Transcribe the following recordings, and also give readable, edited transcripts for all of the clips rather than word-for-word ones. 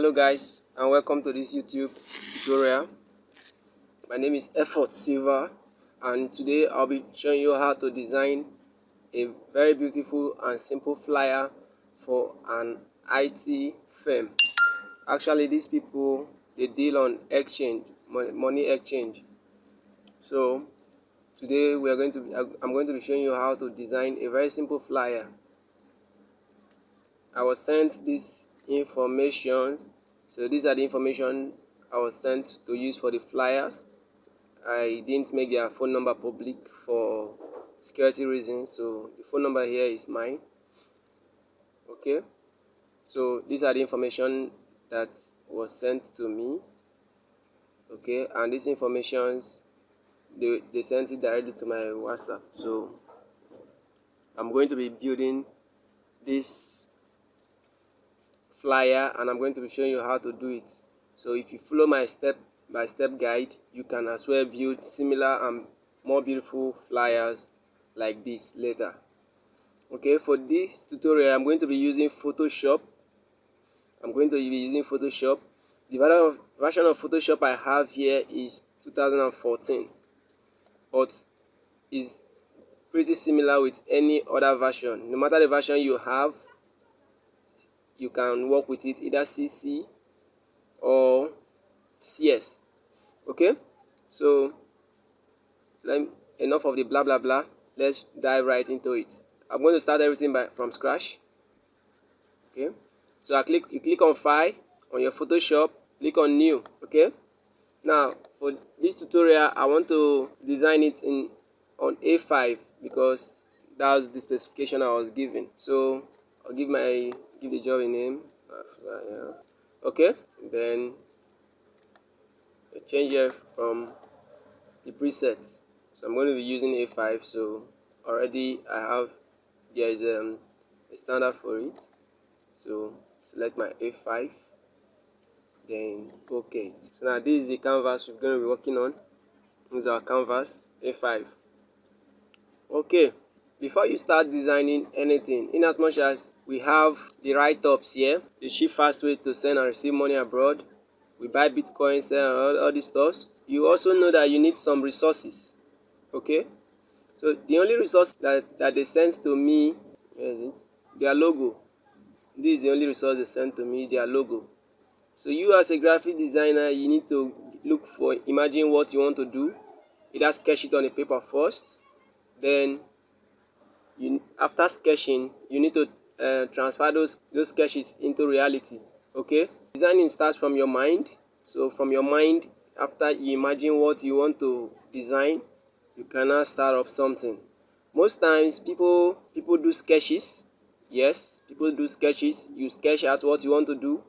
Hello guys, and welcome to this YouTube tutorial. My name is Effort Silva, and today I'll be showing you how to design a very beautiful and simple flyer for an IT firm. Actually, these people, they deal on exchange, money exchange. So today I'm going to be showing you how to design a very simple flyer. I was sent this information. So these are the information I was sent to use for the flyers. I didn't make their phone number public for security reasons, so the phone number here is mine. Okay, so these are the information that was sent to me. Okay, and these informations, they sent it directly to my WhatsApp. So I'm going to be building this flyer, and I'm going to be showing you how to do it. So if you follow my step-by-step guide, you can as well build similar and more beautiful flyers like this later. Okay, for this tutorial I'm going to be using Photoshop. The version of Photoshop I have here is 2014, but is pretty similar with any other version. No matter the version you have, you can work with it, either CC or CS. Okay, so enough of the blah blah blah. Let's dive right into it. I'm going to start everything from scratch. Okay, so you click on File on your Photoshop, click on New. Okay, now for this tutorial I want to design it on A5 because that's the specification I was given. So I'll give the job a name. Okay, then I change it from the presets. So I'm going to be using A5. So already there is a standard for it. So select my A5, then OK. So now this is the canvas we're going to be working on. This is our canvas A5. Okay, before you start designing anything, in as much as we have the write-ups here, the cheap fast way to send and receive money abroad, we buy Bitcoin, sell all these stuff, you also know that you need some resources. Okay, so the only resource that they sent to me, where is it? Their logo. This is the only resource they sent to me, their logo. So you as a graphic designer, you need to imagine what you want to do. Either sketch it on a paper first, then after sketching, you need to transfer those sketches into reality. Okay, designing starts from your mind. So from your mind, after you imagine what you want to design, you can now start up something. Most times people do sketches. Yes, people do sketches. You sketch out what you want to do,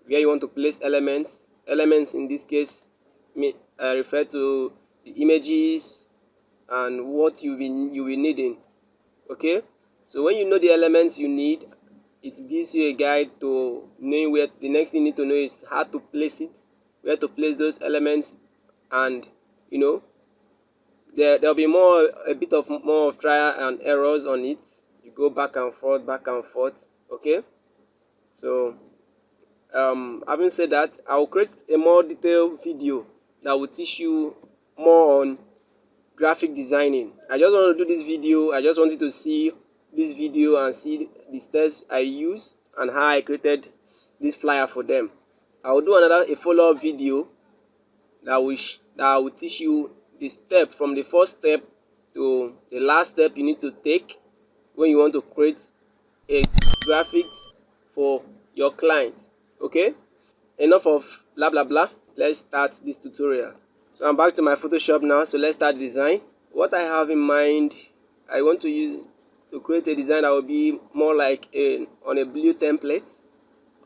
where you want to place elements. Elements in this case refer to the images and what you will needing. Okay, so when you know the elements you need, it gives you a guide to knowing where. The next thing you need to know is how to place it, where to place those elements, and there'll be a bit more of trial and errors on it. You go back and forth. Okay, so having said that, I will create a more detailed video that will teach you more on graphic designing. I just want to do this video. I just want you to see this video and see the steps I use and how I created this flyer for them. I will do a follow-up video that will teach you the step from the first step to the last step you need to take when you want to create a graphics for your client. Okay, enough of blah blah blah. Let's start this tutorial. So I'm back to my Photoshop now. So let's start design. What I have in mind, I want to use to create a design that will be more like on a blue template.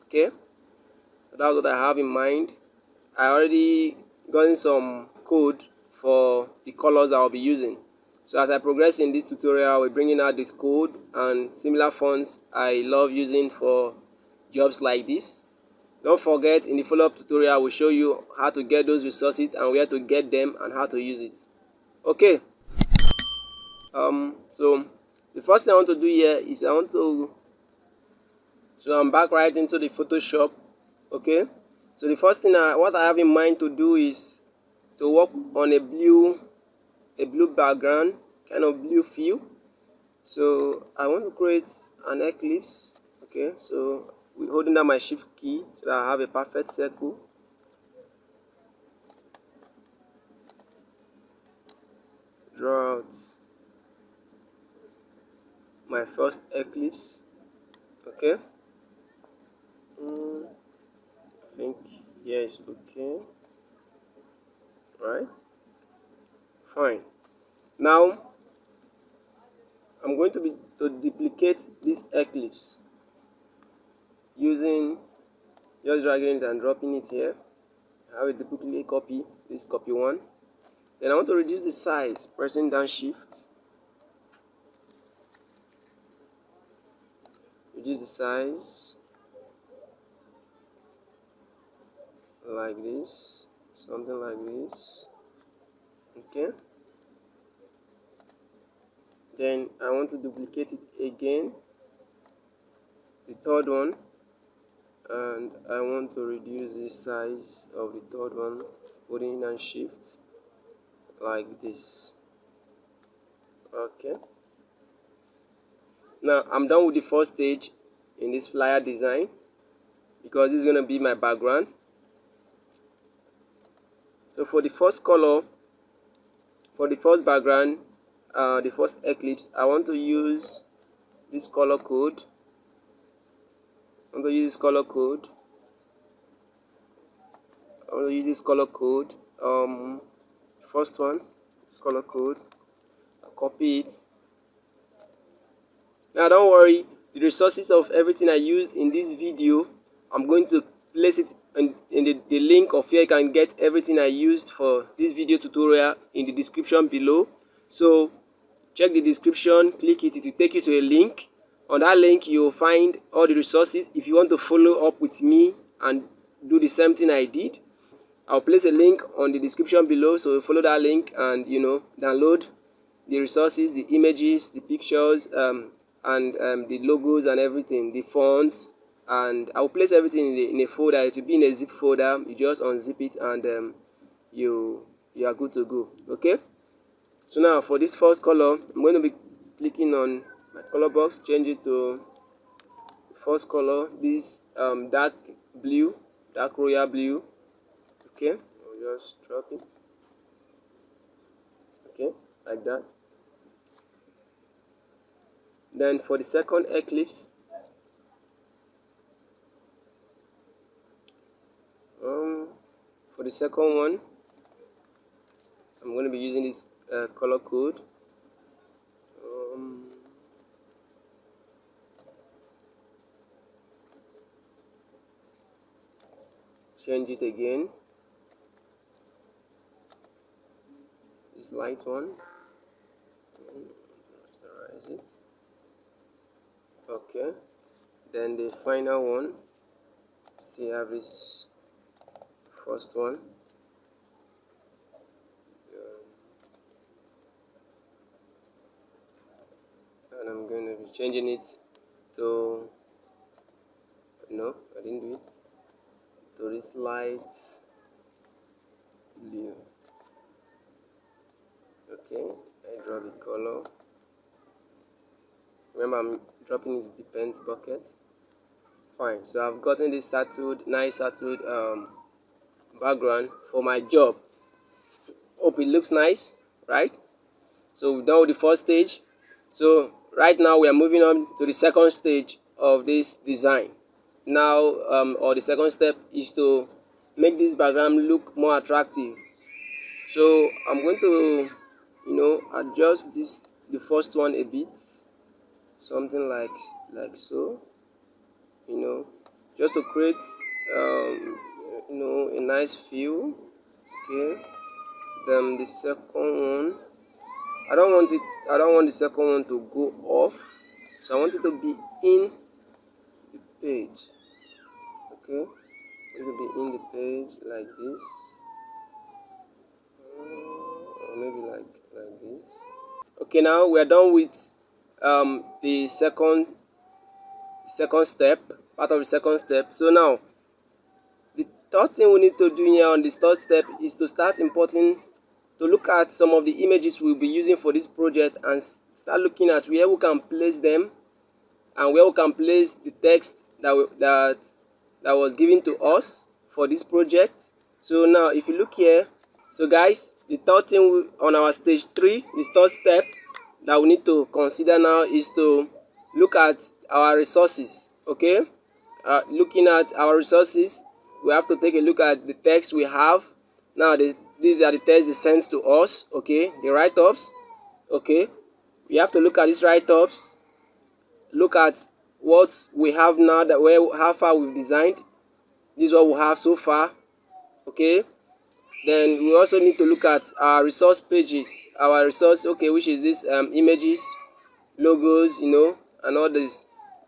Okay, so that's what I have in mind. I already gotten some code for the colors I'll be using. So as I progress in this tutorial, we're bringing out this code and similar fonts I love using for jobs like this. Don't forget, in the follow-up tutorial, I will show you how to get those resources and where to get them and how to use it. Okay. So the first thing I want to do here is so I'm back right into the Photoshop. Okay, so the first thing what I have in mind to do is to work on a blue background, kind of blue feel. So I want to create an eclipse. Okay, so we're holding down my shift key so that I have a perfect circle. Draw out my first eclipse. Okay, I think here is okay. Right, fine. Now I'm going to duplicate this eclipse using just dragging it and dropping it here. I have a duplicate copy. This copy one. Then I want to reduce the size, pressing down shift. Reduce the size like this, something like this. Okay. Then I want to duplicate it again, the third one, and I want to reduce the size of the third one, holding down shift like this. Okay. Now I'm done with the first stage in this flyer design because this is going to be my background. So for the first color, for the first background, the first eclipse, I want to use this color code. I want to use this color code. First one, this color code. I'll copy it. Now don't worry, the resources of everything I used in this video, I'm going to place it in the link of where you can get everything I used for this video tutorial in the description below. So check the description, click it, it will take you to a link. On that link you will find all the resources if you want to follow up with me and do the same thing I did. I'll place a link on the description below, so follow that link and download the resources, the images, the pictures, and the logos and everything, the fonts, and I'll place everything in a folder. It will be in a zip folder. You just unzip it and you are good to go. Okay, so now for this first color, I'm going to be clicking on my color box, change it to first color, this dark blue, dark royal blue. Okay, I'll just drop it. Okay, like that. Then for the second eclipse, for the second one, I'm going to be using this color code. Change it again. This light one. Rasterize it. Okay. Then the final one. See, I have this first one. And I'm going to be changing it to, no, I didn't do it, to this light blue. Okay, I draw the color. Remember, I'm dropping it with the paint bucket. Fine, so I've gotten this nice settled background for my job. Hope it looks nice, right? So we've done with the first stage. So right now we are moving on to the second stage of this design. Now, or the second step is to make this background look more attractive. So I'm going to, adjust the first one a bit, something like so, just to create, a nice feel. Okay. Then the second one, I don't want the second one to go off, so I want it to be in the page. Okay, it will be in the page like this, or maybe like this. Okay, now we are done with the second step, part of the second step. So now third thing we need to do here on this third step is to start importing, to look at some of the images we'll be using for this project and start looking at where we can place them and where we can place the text that was given to us for this project. So now if you look here, so guys, the third thing on our stage 3, the third step that we need to consider now is to look at our resources. Okay, looking at our resources, we have to take a look at the text we have. Now these are the texts they sent to us. Okay, the write-ups. Okay, we have to look at these write-ups, look at what we have now, that how far we've designed. This is what we have so far. Okay, then we also need to look at our resource pages, our resource, okay, which is this images, logos, and all this.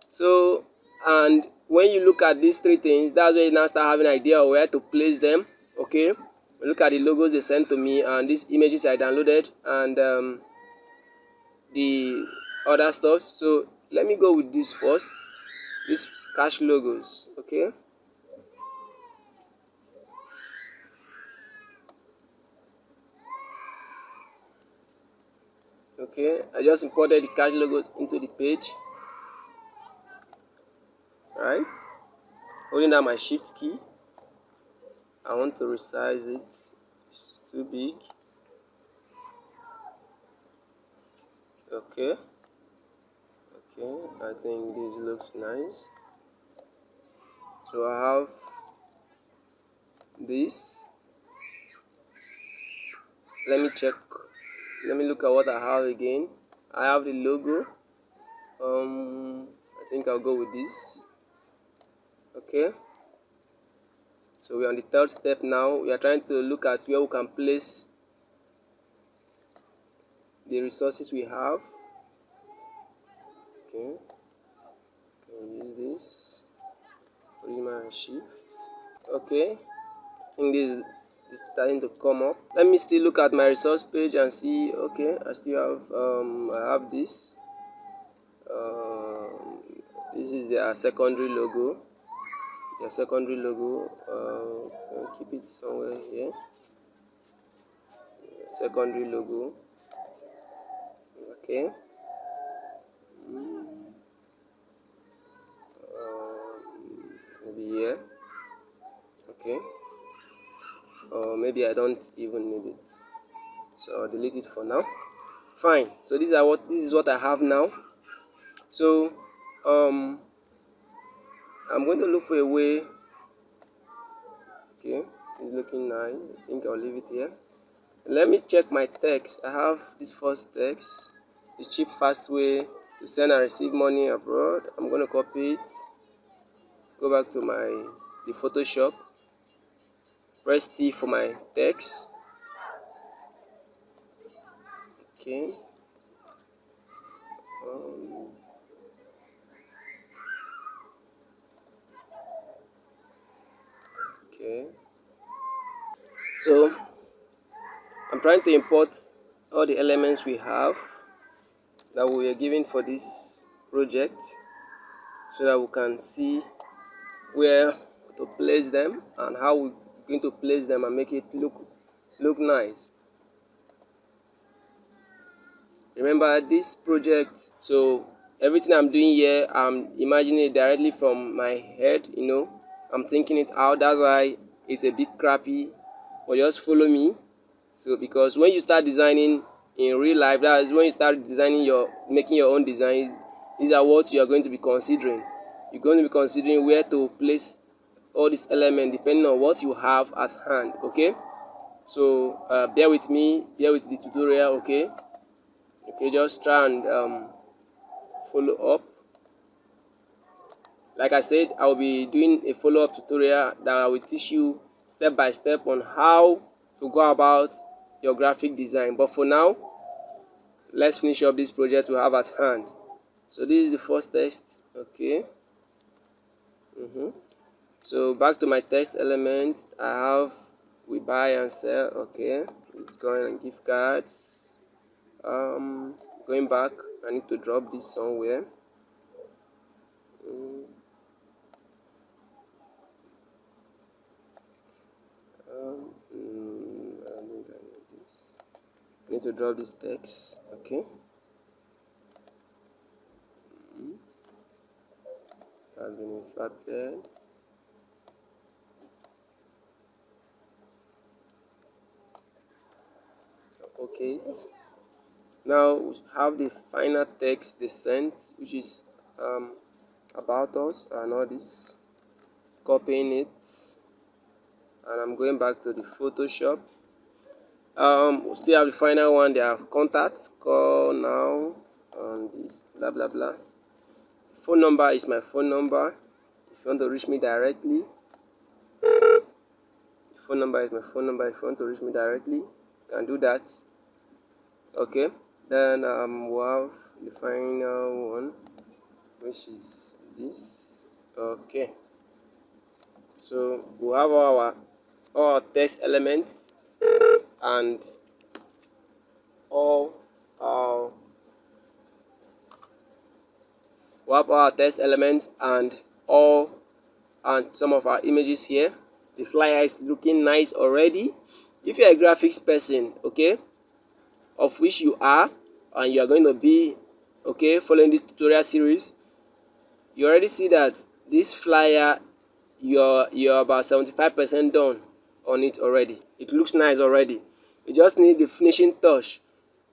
So, and when you look at these three things, that's where you now start having an idea of where to place them. Okay, look at the logos they sent to me and these images I downloaded and the other stuff. So let me go with this first, these cache logos. Okay, I just imported the cache logos into the page. Right, holding down my shift key, I want to resize it. It's too big. Okay, I think this looks nice. So I have this. Let me check, let me look at what I have again. I have the logo. I think I'll go with this. Okay, so we're on the third step now. We are trying to look at where we can place the resources we have. Okay, can use this, put my shift. Okay, I think this is starting to come up. Let me still look at my resource page and see. Okay, I still have I have this. This is their secondary logo. Their secondary logo. I'll keep it somewhere here. Secondary logo. Okay. Maybe here. Okay. Or maybe I don't even need it, so I'll delete it for now. Fine. So this is what I have now. So I'm going to look for a way. Okay, it's looking nice. I think I'll leave it here. Let me check my text. I have this first text, the cheap fast way to send and receive money abroad. I'm going to copy it, go back to the Photoshop, press T for my text. Okay, okay, so I'm trying to import all the elements we have that we were given for this project so that we can see where to place them and how we're going to place them and make it look nice. Remember this project, so everything I'm doing here, I'm imagining it directly from my head. I'm thinking it out. That's why it's a bit crappy, but just follow me. So because when you start designing in real life, that's when you start making your own designs. These are what you are going to be considering. You're going to be considering where to place all these elements depending on what you have at hand. Okay, so bear with me, bear with the tutorial. Okay, just try and follow up. Like I said, I will be doing a follow-up tutorial that I will teach you step by step on how to go about your graphic design. But for now, let's finish up this project we have at hand. So this is the first test. Okay. So back to my test element, I have we buy and sell. Okay, it's going on gift cards. Going back, I need to drop this somewhere. need to drop this text. Okay. Has been inserted. Okay. Now we have the final text they sent, which is about us and all this. Copying it, and I'm going back to the Photoshop. We still have the final one. They have contacts, call now, and this blah blah blah. Phone number is my phone number. If you want to reach me directly, phone number is my phone number. If you want to reach me directly, you can do that. Okay. Then we have the final one, which is this. Okay. So we have our text elements and all our we have our text elements and some of our images here. The flyer is looking nice already. If you're a graphics person, okay, of which you are, and you are going to be, okay, following this tutorial series, you already see that this flyer, you're about 75% done on it already. It looks nice already. You just need the finishing touch,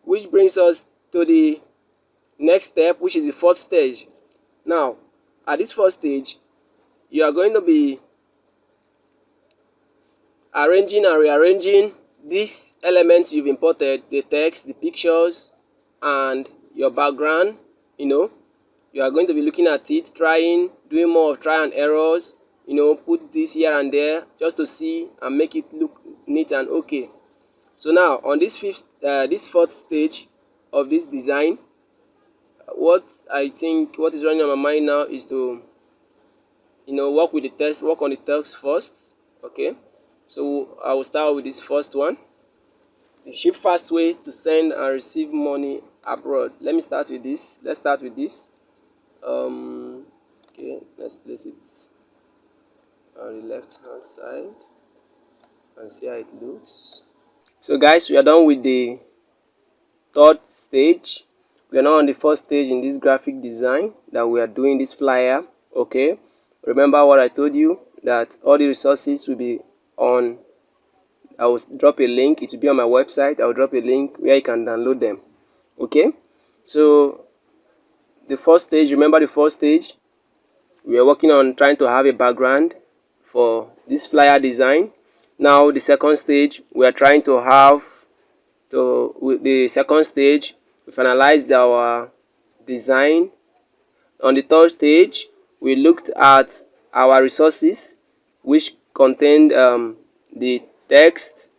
which brings us to the next step, which is the fourth stage. Now, at this first stage, you are going to be arranging and rearranging these elements you've imported, the text, the pictures, and your background. You are going to be looking at it, doing more of try and errors, put this here and there just to see and make it look neat and okay. So now on this fourth stage of this design, what is running on my mind now is to work on the text first. Okay, so I will start with this first one, the cheapest way to send and receive money abroad. Let's start with this. Okay, let's place it on the left hand side and see how it looks. So guys, we are done with the third stage. We are now on the first stage in this graphic design that we are doing this flyer. Okay, remember what I told you, that all the resources will be on, I will drop a link, it will be on my website. I will drop a link where you can download them. Okay, so the first stage, remember the first stage, we are working on trying to have a background for this flyer design. Now the second stage, we are trying to have with the second stage, we finalized our design. On the third stage, we looked at our resources, which contained the text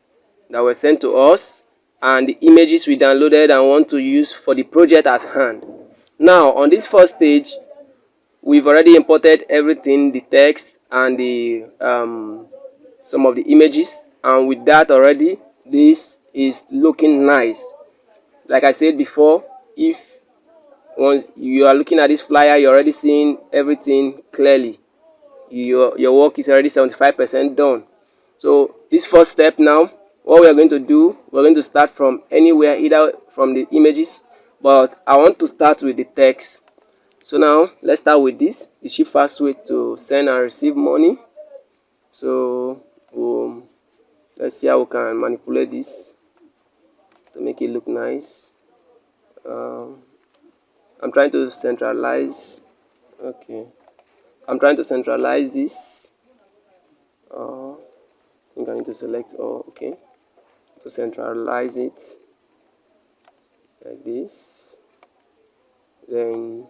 that were sent to us and the images we downloaded and want to use for the project at hand. Now on this first stage, we've already imported everything, the text and the some of the images, and with that already, this is looking nice. Like I said before, if once you are looking at this flyer, you're already seeing everything clearly. Your work is already 75% done. So this first step now, what we are going to do, we're going to start from anywhere, either from the images, but I want to start with the text. So now let's start with this, the cheapest way to send and receive money. So let's see how we can manipulate this to make it look nice. I'm trying to centralize. Okay, I'm trying to centralize this. I think I need to select all. Okay, to centralize it like this. Then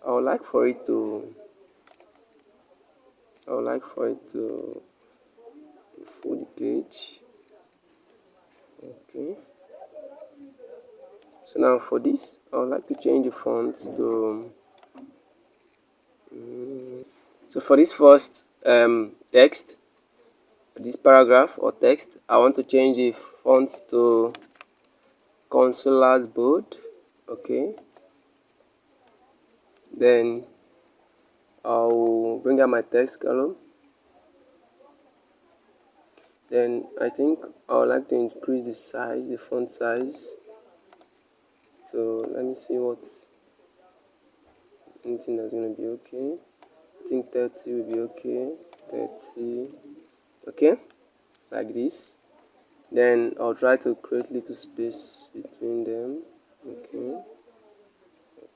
I would like for it to full the page. Okay, so now for this, I would like to change the font to so for this first text, this paragraph or text, I want to change the font to Consular's Bold. Okay, then I'll bring out my text column. Then I think I would like to increase the size, the font size. So let me see what anything that's going to be okay. I think 30 will be okay. 30. Okay, like this. Then I'll try to create little space between them. Okay.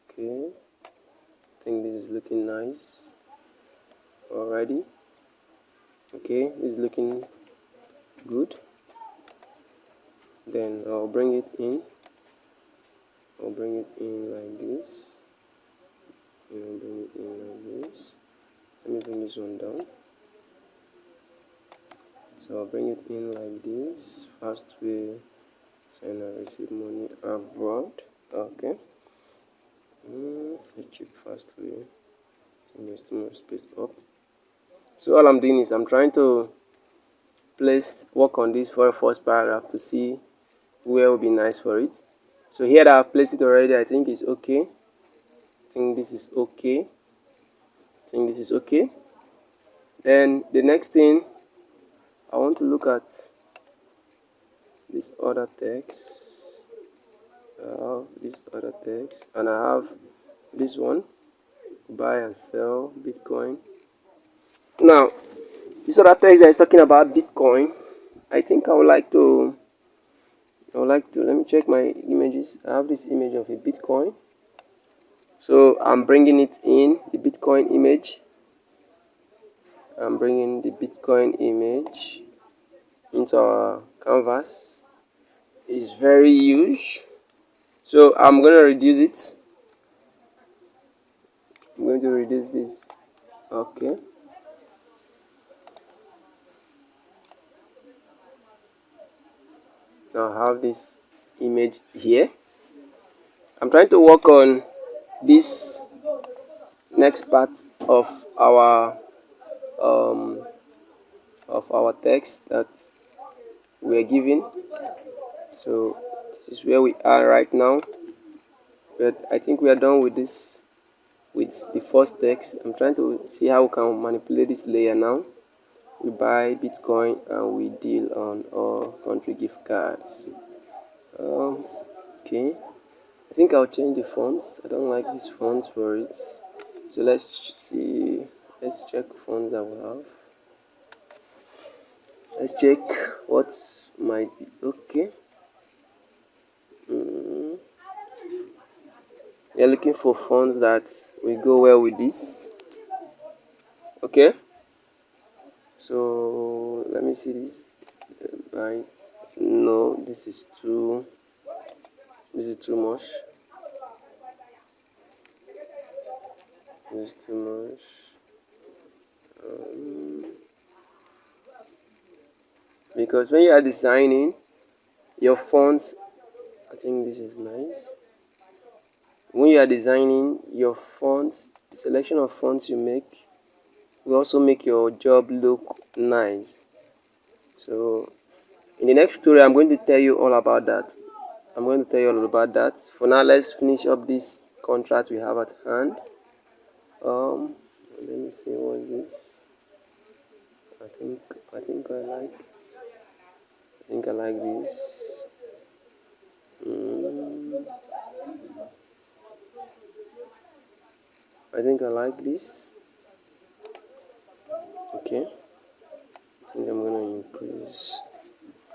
Okay. I think this is looking nice already. Okay, this is looking good. Then I'll bring it in. I'll bring it in like this. And I'll bring it in like this. Let me bring this one down. So I'll bring it in like this. First way send and receive money abroad. Okay. The cheap fast way. So there's too much space up. So all I'm doing is I'm trying to work on this for a first paragraph to see where would be nice for it. So here that I've placed it already, I think it's okay. I think this is okay. I think this is okay. Then the next thing, I want to look at this other text. I have this other text, and I have this one, buy and sell Bitcoin. Now, this other text that is talking about Bitcoin, I think I would like to, let me check my images. I have this image of a Bitcoin. So I'm bringing it in, the Bitcoin image. I'm bringing the Bitcoin image into our canvas. It's very huge. So I'm going to reduce it. I'm going to reduce this. Okay. Now I have this image here. I'm trying to work on this next part of our text that we're given. So this is where we are right now. But I think we are done with this, with the first text. I'm trying to see how we can manipulate this layer now. We buy Bitcoin and we deal on all country gift cards. Okay, I think I'll change the fonts. I don't like these fonts for it. So let's see. Let's check fonts that we have. Let's check what might be okay. You're looking for fonts that will go well with this. Okay. So let me see this. Right. No, this is too much. This is too much. Because when you are designing your fonts, I think this is nice. When you are designing your fonts, the selection of fonts you make will also make your job look nice. So in the next tutorial, I'm going to tell you all about that. For now, let's finish up this contract we have at hand. Let me see what is this. I think I like this. I think I like this. Okay. I think I'm gonna increase.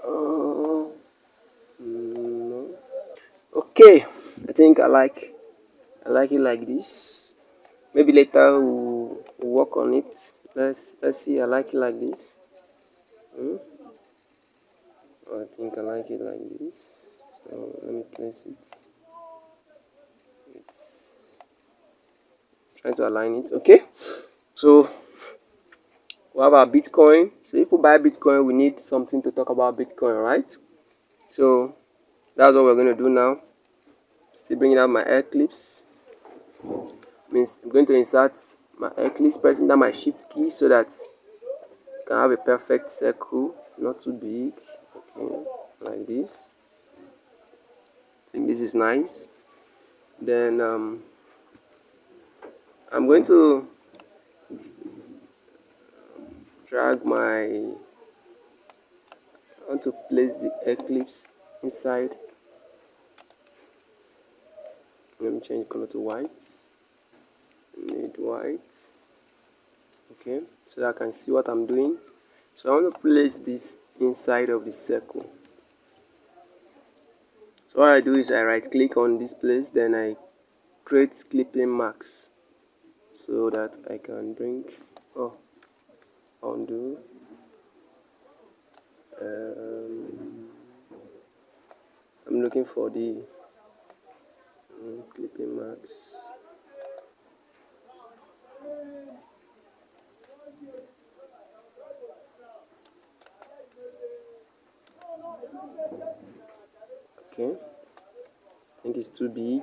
No. Okay. I think I like it like this. Maybe later we'll work on it. Let's see. I like it like this. I think I like it like this. So let me place it. It's trying to align it. Okay. So we have our Bitcoin. So if we buy Bitcoin, we need something to talk about Bitcoin, right? So that's what we're going to do now. Still bringing out my Eclipse. Means I'm going to insert my Eclipse, pressing down my Shift key so that I can have a perfect circle, not too big. Okay, like this. I think this is nice. Then I'm going to drag my want to place the eclipse inside. Let me change the color to white. Need white. Okay, so that I can see what I'm doing. So I want to place this inside of the circle. So what I do is I right click on this place, then I create clipping marks so that I can bring undo. I'm looking for the clipping marks. Okay, I think it's too big.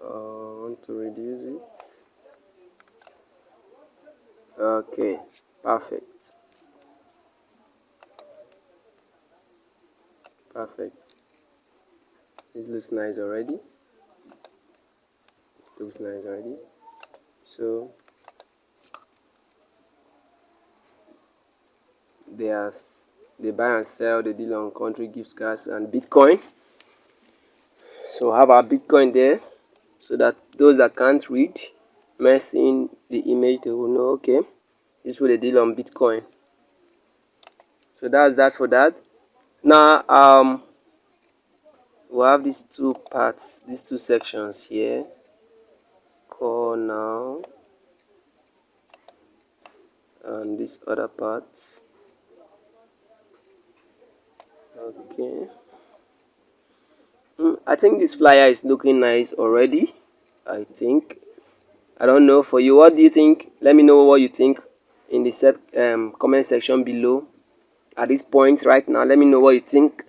I want to reduce it. Okay, perfect. Perfect. This looks nice already. It looks nice already. So they buy and sell, they deal on country gift cards and Bitcoin. So have our Bitcoin there so that those that can't read, seeing the image, they will know, okay, this is what they deal on Bitcoin. So that's that for that. Now we'll have these two parts, these two sections here. Core now, and this other part. Okay. I think this flyer is looking nice already. I don't know for you. What do you think? Let me know what you think in the comment section below. At this point right now, let me know what you think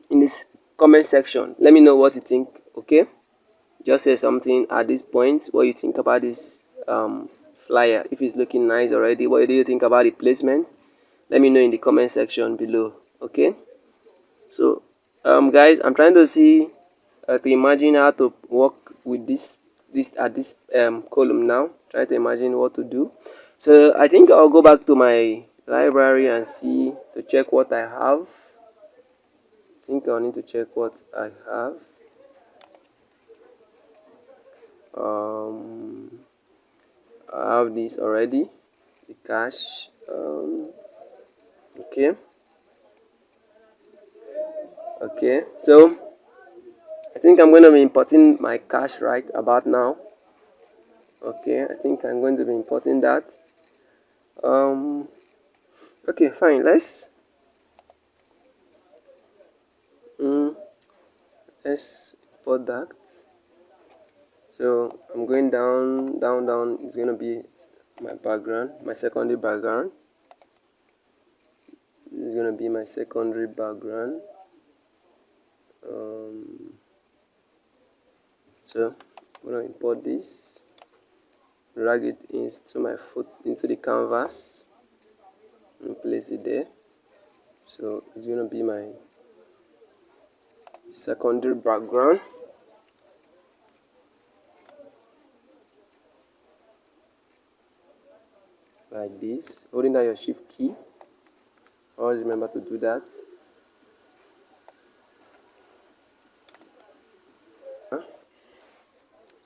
in this comment section. Let me know what you think. Okay, just say something at this point. What you think about this flyer? If it's looking nice already, what do you think about the placement? Let me know in the comment section below. Okay, so guys, I'm trying to see to imagine how to work with this column now. Try to imagine what to do. So I think I'll go back to my library and see to check what I have. I think I'll need to check what I have. I have this already, the cash. Okay, so I think I'm going to be importing my cash right about now. Okay, I think I'm going to be importing that. Okay, fine. Let's import that. So I'm going down. It's going to be my background, my secondary background. This is going to be my secondary background. So I'm going to import this, drag it into the canvas, and place it there. So it's going to be my secondary background. Like this, holding down your shift key. Always remember to do that.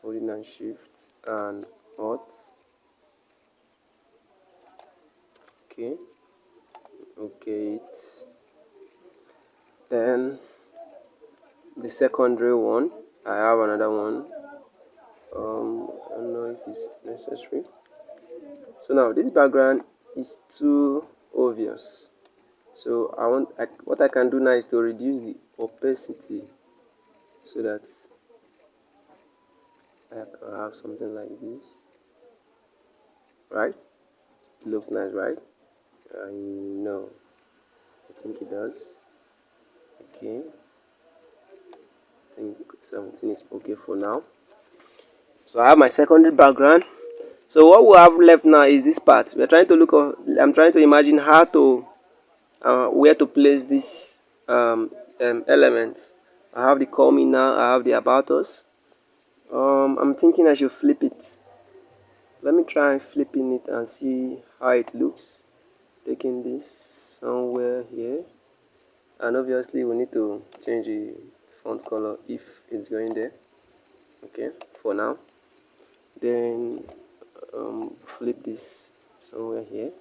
Holding down shift and alt. Okay. Then the secondary one, I have another one. I don't know if it's necessary. So now this background is too obvious. So what I can do now is to reduce the opacity so that I can have something like this. Right? It looks nice, right? I know. I think it does. Okay. I think something is okay for now. So I have my secondary background. So what we have left now is this part. I'm trying to imagine how to where to place these elements. I have the call me now. I have the about us. I'm thinking I should flip it. Let me try flipping it and see how it looks. Taking this somewhere here, and obviously we need to change the font color if it's going there. Okay, for now. Then flip this somewhere here.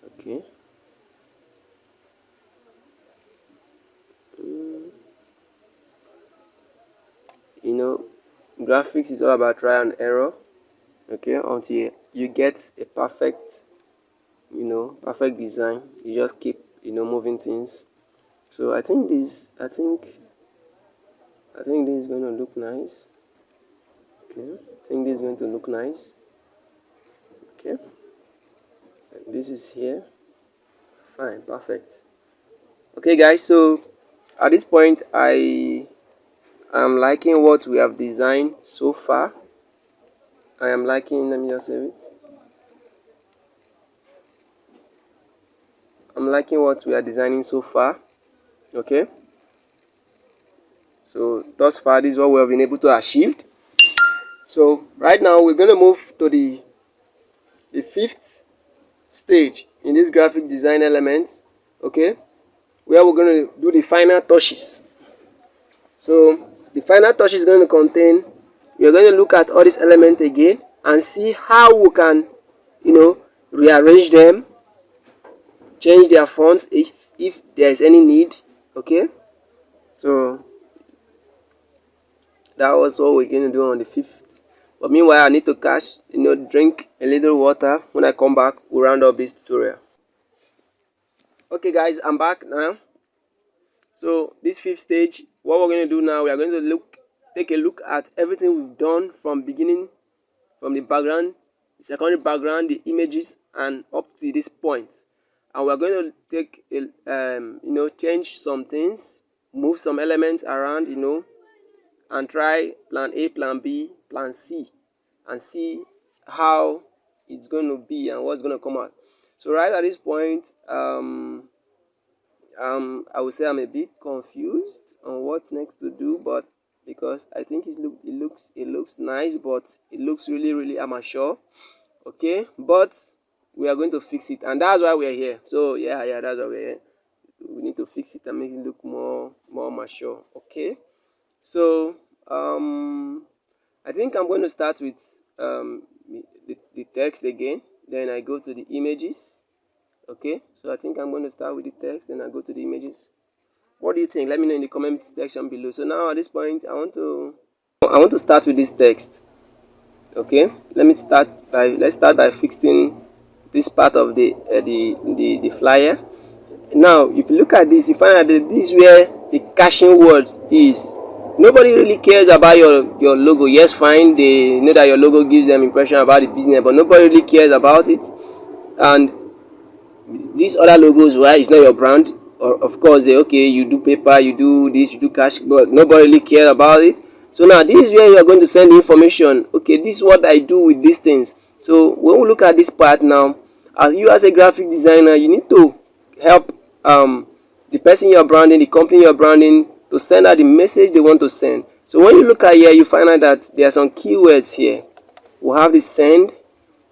Okay. You know, graphics is all about trial and error. Okay, until you get a perfect, perfect design, you just keep, moving things. So I think this is going to look nice. Okay, I think this is going to look nice. Okay, and this is here. Fine, perfect. Okay, guys. So at this point, I am liking what we have designed so far. I am liking. Let me just save it. I'm liking what we are designing so far. Okay. So thus far, this is what we have been able to achieve. So right now, we're going to move to the fifth stage in this graphic design element. Okay, where we're going to do the final touches. So the final touch is going to contain, we're going to look at all these elements again and see how we can, rearrange them, change their fonts if there is any need. Okay, so that was what we're going to do on the 5th. But meanwhile, I need to drink a little water. When I come back, we'll round up this tutorial. Okay guys, I'm back now. So this 5th stage, what we're going to do now, we are going to take a look at everything we've done from beginning, from the background, the secondary background, the images, and up to this point. And we're going to take change some things, move some elements around, and try plan A, plan B, plan C, and see how it's going to be and what's going to come out. So right at this point, I would say I'm a bit confused on what next to do, but because I think it looks nice, but it looks really amateur. Okay, but we are going to fix it, and that's why we're here. So yeah, that's why we're here. We need to fix it and make it look more mature. Okay, so I think I'm going to start with the text again. Then I go to the images. Okay, so I think I'm going to start with the text, then I go to the images. What do you think? Let me know in the comment section below. So now at this point, I want to start with this text. Okay, let's start by fixing this part of the flyer. Now, if you look at this, you find out that this is where the caching word is. Nobody really cares about your logo. Yes, fine, they know that your logo gives them impression about the business, but nobody really cares about it. And these other logos, right, it's not your brand, or of course you do paper, you do this, you do cash, but nobody really cares about it. So now this is where you are going to send the information. Okay, this is what I do with these things. So when we look at this part now, as you as a graphic designer, you need to help the person you're branding, the company you're branding, to send out the message they want to send. So when you look at here, you find out that there are some keywords here. We have the send,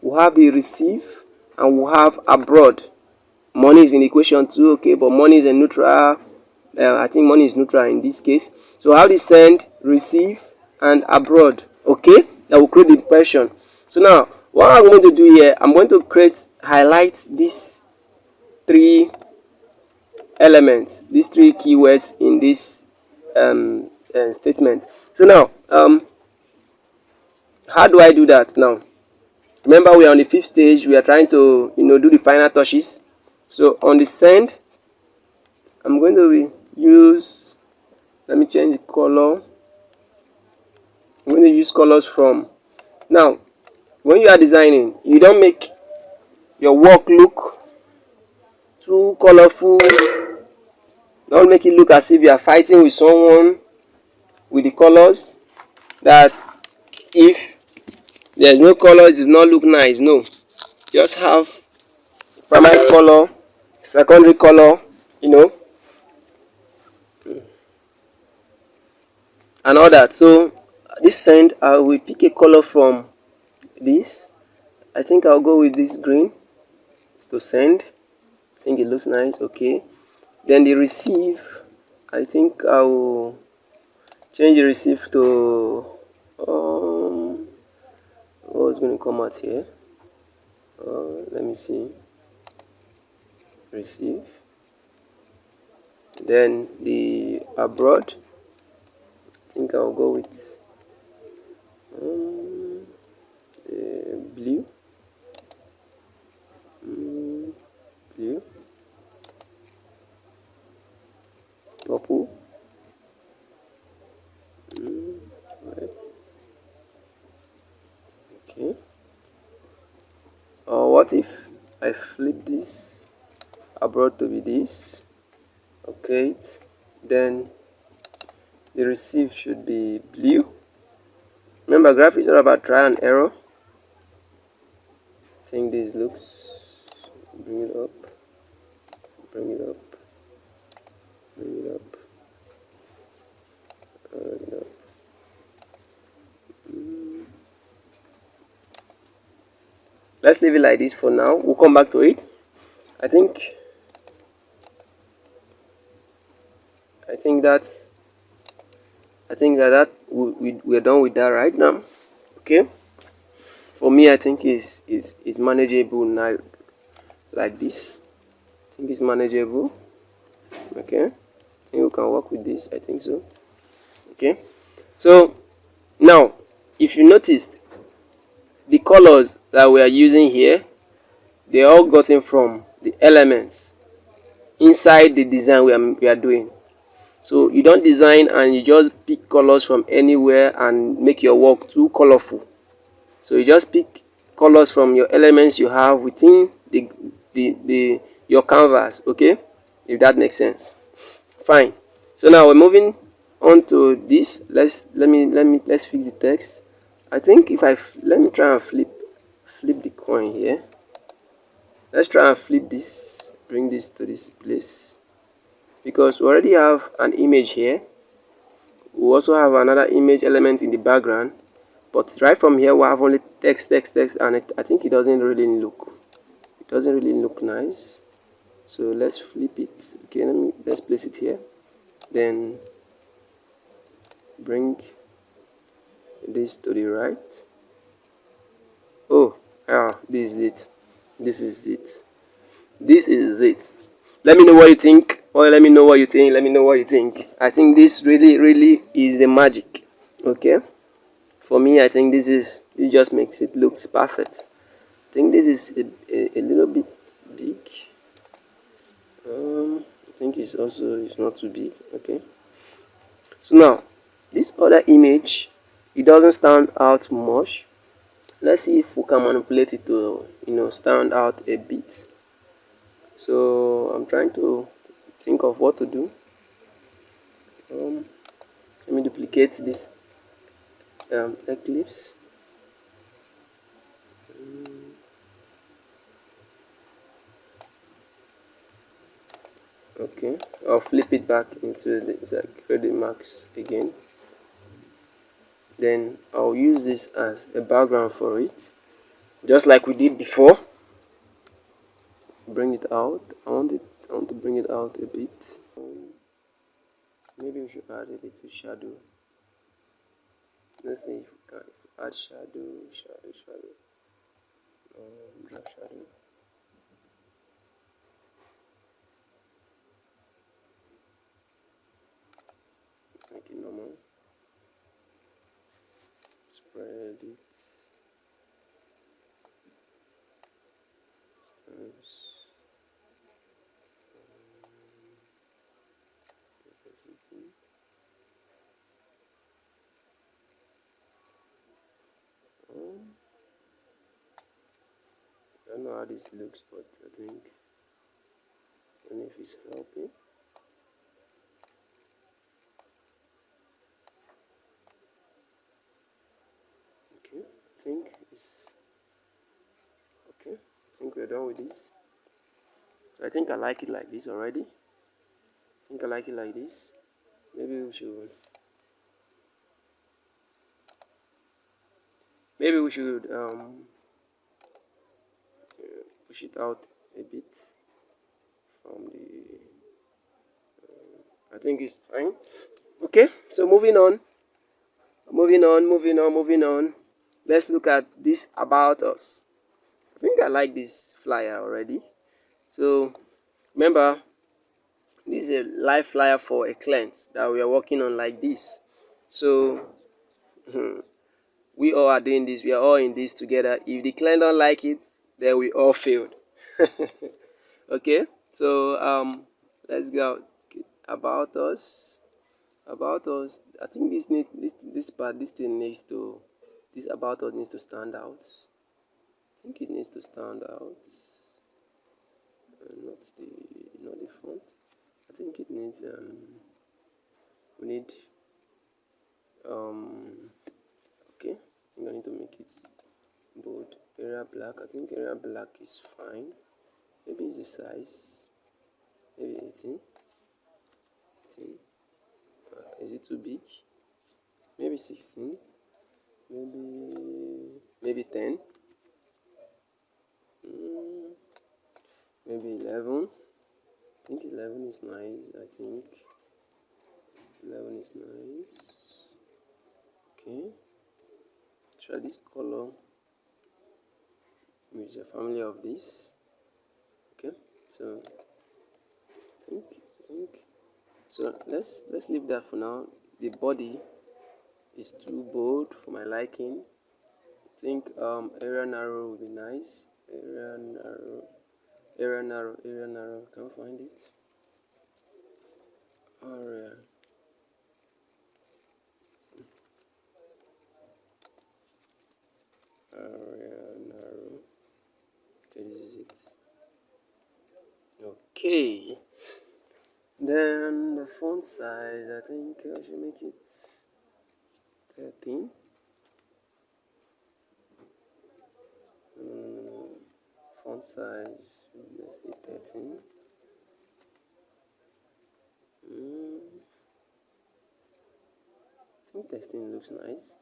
we have the receive, and we have abroad. Money is in the equation too, okay, but money is a neutral. I think money is neutral in this case. So how do you send, receive, and abroad? Okay, that will create the impression. So now what I'm going to do here, I'm going to highlight these 3 elements, these 3 keywords in this statement. So now how do I do that now? Remember, we are on the 5th stage. We are trying to do the final touches. So on the send, I'm going to use, let me change the color. I'm going to use colors from. Now when you are designing, you don't make your work look too colorful. Don't make it look as if you are fighting with someone with the colors, that if there's no color, it does not look nice. No, just have primary color, secondary color, and all that. So this send, I will pick a color from this. I think I'll go with this green to send. I think it looks nice. Okay, then the receive, I think I will change the receive to what's going to come out here. Let me see. Receive, then the abroad, I think I'll go with blue, blue, purple, red. Okay, or what if I flip this abroad to be this? Okay, then the receive should be blue. Remember, graphics are about try and error. I think this looks, bring it up, bring it up, bring it up, bring it up. Let's leave it like this for now. We'll come back to it. I think that we're done with that right now. Okay, for me I think it's manageable now, like this. I think it's manageable. Okay, I think we can work with this. I think so. Okay, so now if you noticed, the colors that we are using here, they all gotten from the elements inside the design we are doing. So you don't design and you just pick colors from anywhere and make your work too colorful. So you just pick colors from your elements you have within your canvas. Okay, if that makes sense. Fine. So now we're moving on to this. Let's fix the text. I think if let me try and flip the coin here. Let's try and flip this, bring this to this place, because we already have an image here. We also have another image element in the background, but right from here we have only text, and I think it doesn't really look nice. So let's flip it. Okay, let's place it here, then bring this to the right. Oh yeah, this is it. Let me know what you think, or let me know what you think. I think this really is the magic. Okay, for me I think it just makes it looks perfect. I think this is a little bit big. I think it's not too big. Okay, so now this other image, it doesn't stand out much. Let's see if we can manipulate it to stand out a bit. So I'm trying to think of what to do. Let me duplicate this eclipse. Okay, I'll flip it back into the credit marks again. Then I'll use this as a background for it, just like we did before. Bring it out. I want to bring it out a bit. Maybe we should add a little shadow. Let's see if we can add shadow. Drag shadow. Let's make it normal. Spread it. I don't know how this looks, but I think if it's helping. Okay, I think it's okay. I think we're done with this. I think I like it like this already. Maybe we should push it out a bit. from the I think it's fine. Okay, so moving on. Let's look at this about us. I think I like this flyer already. So remember, this is a live flyer for a client that we are working on like this. So we all are doing this. We are all in this together. If the client don't like it, then we all failed. Okay, so let's go about us. About us. I think this thing needs to, this about us needs to stand out. I think it needs to stand out. Not the font. I think it needs we need okay. I think I need to make it bold. Area black. I think area black is fine. Maybe it's the size. Maybe 18. Is it too big? Maybe 16. Maybe 10. Maybe 11. I think 11 is nice. 11 is nice. Okay. Try this color with a family of this. Okay. So I think so. Let's leave that for now. The body is too bold for my liking. I think area narrow would be nice. Area narrow. Can't find it. Area narrow. Okay, this is it. Okay. Then the font size, I think I should make it 13. Font size, let's see, 13. I think 13 looks nice.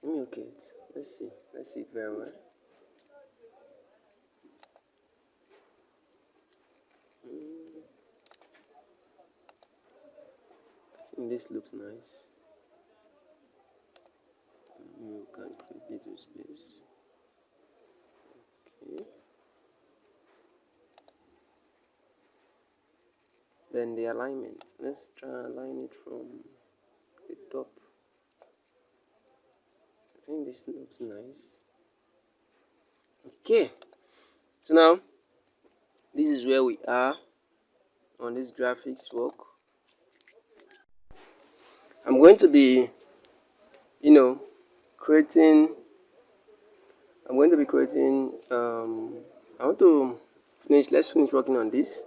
Let me okay it. Let's see it very well. I think this looks nice. You can create little space. Okay. Then the alignment. Let's try and align it from the top. I think this looks nice. Okay. So now, this is where we are on this graphics work. I'm going to be, creating. I want to finish. Let's finish working on this.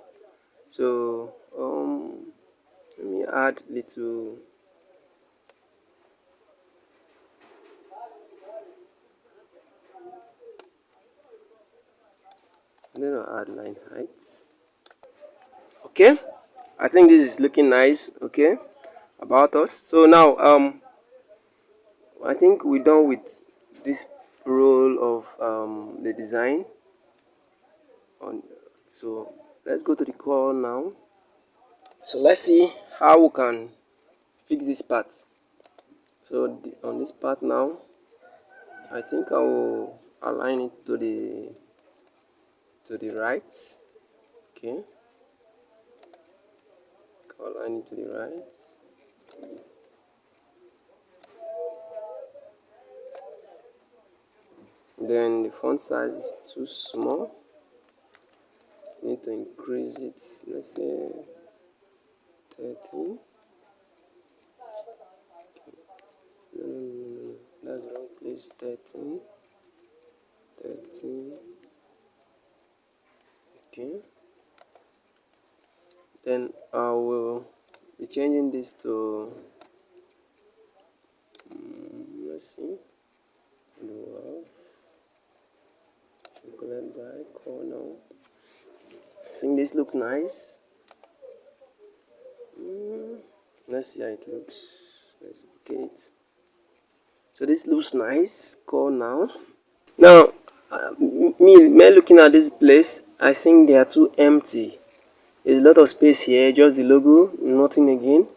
So let me add little. I'm gonna add line heights. Okay, I think this is looking nice. Okay, about us. So now I think we're done with this role of the design. So let's go to the core now. So let's see how we can fix this part. So on this part now, I think I will align it to the right. Okay, align it to the right. Then the font size is too small. Need to increase it. Let's say 13. No, that's the wrong place. 13. Okay. Then I will be changing this to let's see. Chocolate by corner. I think this looks nice. Let's see how it looks. Let's okay it. So this looks nice. Now, me looking at this place, I think they are too empty. There's a lot of space here, just the logo, nothing again.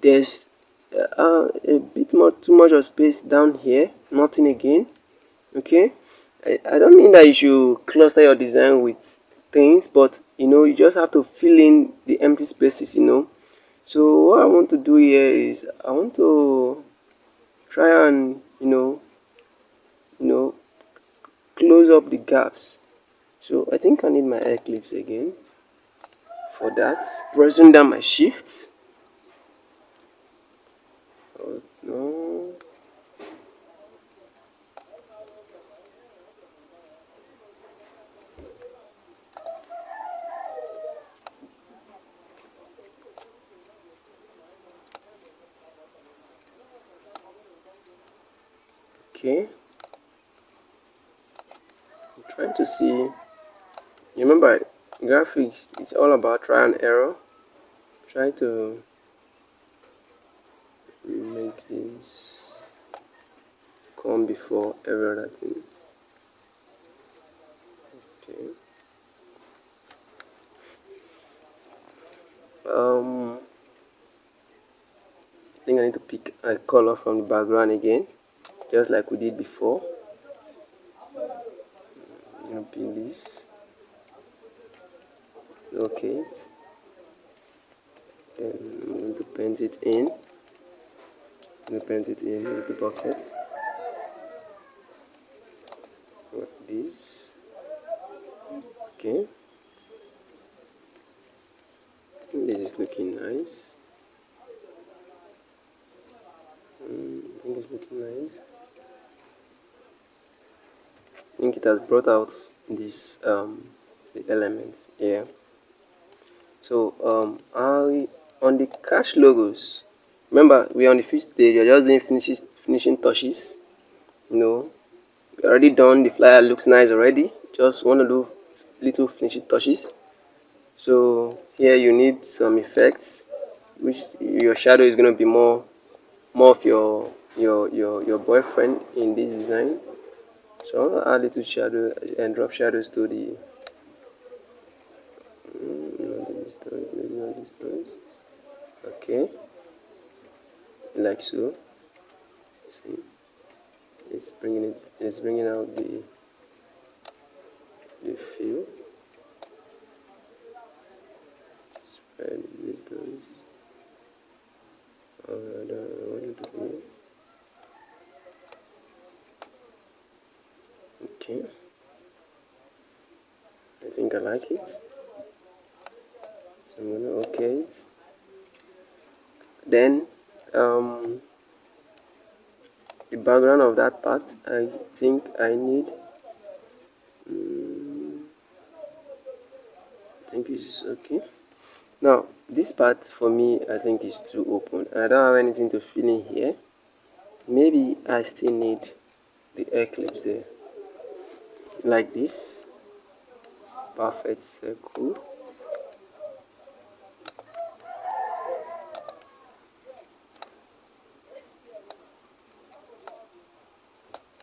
There's a bit more, too much of space down here, nothing again. Okay, I don't mean that you should cluster your design with things, but you know, you just have to fill in the empty spaces, you know. So what I want to do here is I want to try and you know close up the gaps. So I think I need my air clips again. For that, pressing down my shifts. Oh no. Okay. I'm trying to see. You remember, graphics, it's all about try and error. Try to make this come before every other thing. Okay. I think I need to pick a color from the background again, just like we did before. I'm gonna pick this. Locate. Then I'm going to paint it in. I'm going to paint it in with the bucket. Like this. Okay. I think this is looking nice. I think it's looking nice. I think it has brought out this the elements here. So on the cache logos, remember we're on the fifth stage. We're just doing finishing touches. You know, we're already done. The flyer looks nice already. Just want to do little finishing touches. So here you need some effects, which your shadow is going to be more of your boyfriend in this design. So I'm going to add little shadow and drop shadows to the maybe not this noise. Okay, like so. See, it's bringing out the feel. Spread this distance. I don't want to do. Okay, I think I like it. So I'm gonna okay it. Then the background of that part, I think I need. I think it's okay. Now this part for me, I think is too open. I don't have anything to fill in here. Maybe I still need the air clips there, like this. Perfect circle.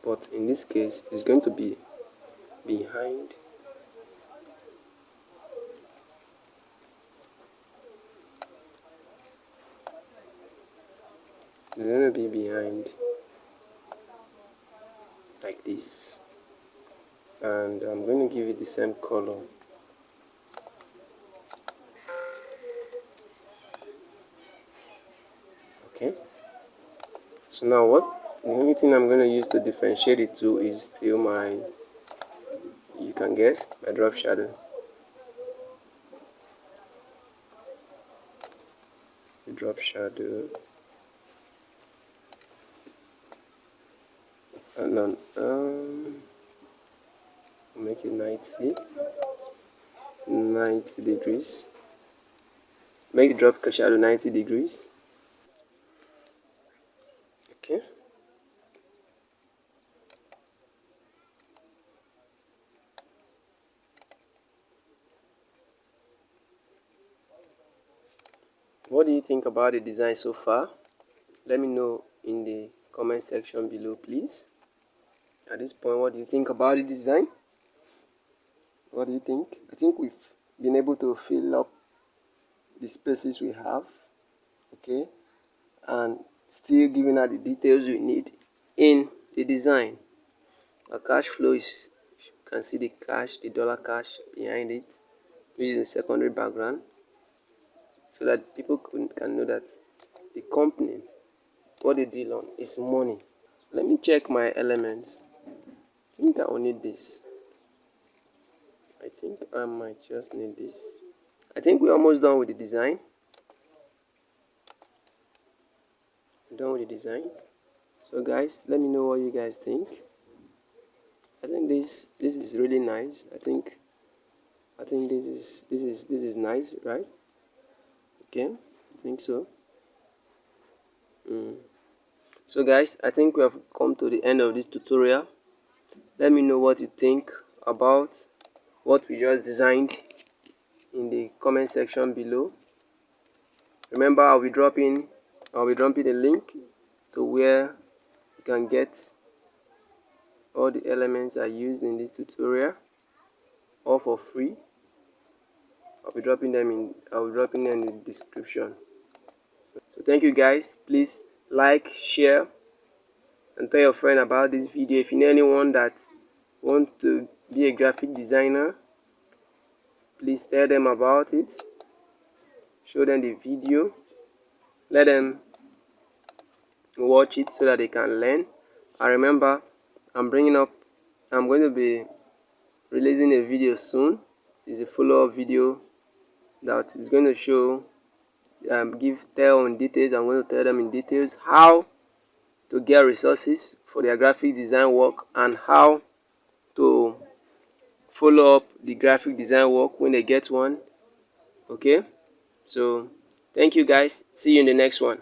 But in this case, it's going to be behind. It's going to be behind like this, and I'm going to give it the same color. Okay, so now the only thing I'm going to use to differentiate the two is still my, you can guess, my drop shadow. The drop shadow, and then make it 90 degrees. Make the drop shadow 90 degrees. Okay. What do you think about the design so far? Let me know in the comment section below, please. At this point, what do you think about the design? What do you think? I think we've been able to fill up the spaces we have, okay, and still giving her the details we need in the design. Our cash flow is, you can see the cash, the dollar cash behind it, which is a secondary background, so that people can know that the company, what they deal on is money. Let me check my elements. I think I will need this. I think I might just need this. I think we're almost done with the design. Done with the design. So guys, let me know what you guys think. I think this is really nice. I think this is nice, right? Okay, I think so. So guys, I think we have come to the end of this tutorial. Let me know what you think about what we just designed in the comment section below. Remember, I'll be dropping a link to where you can get all the elements I used in this tutorial, all for free. I'll be dropping them in the description. So thank you guys. Please like, share, and tell your friend about this video. If you know anyone that wants to be a graphic designer, please tell them about it. Show them the video. Let them watch it so that they can learn. And remember, I'm going to be releasing a video soon. It's a follow-up video that is going to show, tell in details. I'm going to tell them in details how to get resources for their graphic design work and how to follow up the graphic design work when they get one. Okay, so thank you guys. See you in the next one.